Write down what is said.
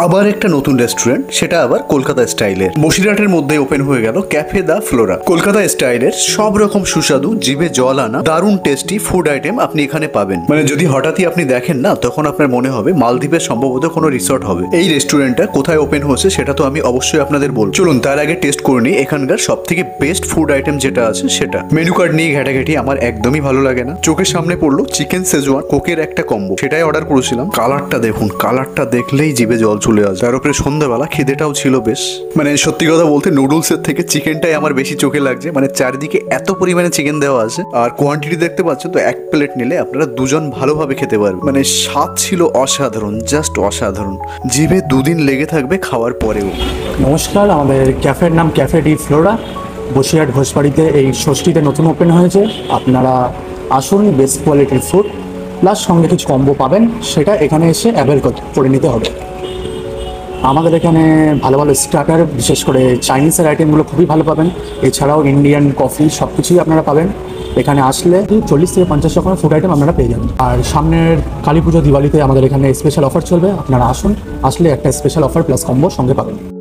আবার একটা নতুন রেস্টুরেন্ট, সেটা আবার কলকাতা স্টাইলের। বসিরহাটের মধ্যে ওপেন হয়ে গেল ক্যাফে দ্য ফ্লোরা। কলকাতা স্টাইলের সব রকম সুস্বাদু, জিভে জল আনা, দারুণ টেস্টি ফুড আইটেম আপনি এখানে পাবেন। মানে যদি হঠাৎই আপনি দেখেন না, তখন আপনার মনে হবে মালদ্বীপের সম্ভবত কোনো রিসর্ট হবে। এই রেস্টুরেন্টটা কোথায় ওপেন হয়েছে সেটা তো আমি অবশ্যই আপনাদের বলবো। চলুন তার আগে টেস্ট করে নিই এখানকার সব থেকে বেস্ট ফুড আইটেম যেটা আছে সেটা। মেনু কার্ড নিয়ে ঘেটাঘেটি আমার একদমই ভালো লাগে না। চোখের সামনে পড়লো চিকেন সেজওয়ান কোকের একটা কম্বো, সেটাই অর্ডার করেছিলাম। কালারটা দেখুন, কালারটা দেখলেই জিভে জল চলে আসে। তার উপরে সন্ধ্যাবেলা খিদেটাও ছিল বেশ। মানে সত্যি কথা বলতে নুডলসের থেকে চিকেনটাই আমার বেশি চোখে লাগছে। মানে চারিদিকে এত পরিমাণে চিকেন দেওয়া আছে, আর কোয়ান্টিটি দেখতে পাচ্ছেন তো, এক প্লেট নিলে আপনারা দুজন ভালোভাবে খেতে পারবেন। মানে স্বাদ ছিল অসাধারণ, জাস্ট অসাধারণ। জিভে দুদিন লেগে থাকবে খাওয়ার পরেও। নমস্কার, আমাদের ক্যাফের নাম ক্যাফে ডি ফ্লোরা। বসিরহাট ঘোষবাড়িতে এই ষষ্ঠীতে নতুন ওপেন হয়েছে। আপনারা আসুন, বেস্ট কোয়ালিটির ফুড প্লাস সঙ্গে কিছু কম্বো পাবেন, সেটা এখানে এসে অ্যাভেল করে নিতে হবে। আমাদের এখানে ভালো ভালো স্টার্টার, বিশেষ করে চাইনিজের আইটেমগুলো খুবই ভালো পাবেন। এছাড়াও ইন্ডিয়ান কফি সব কিছুই আপনারা পাবেন। এখানে আসলে 40 থেকে 50 রকমের ফুড আইটেম আপনারা পেয়ে যাবেন। আর সামনের কালী পুজো, দিওয়ালিতে আমাদের এখানে স্পেশাল অফার চলবে। আপনারা আসুন, আসলে একটা স্পেশাল অফার প্লাস কম্বো সঙ্গে পাবেন।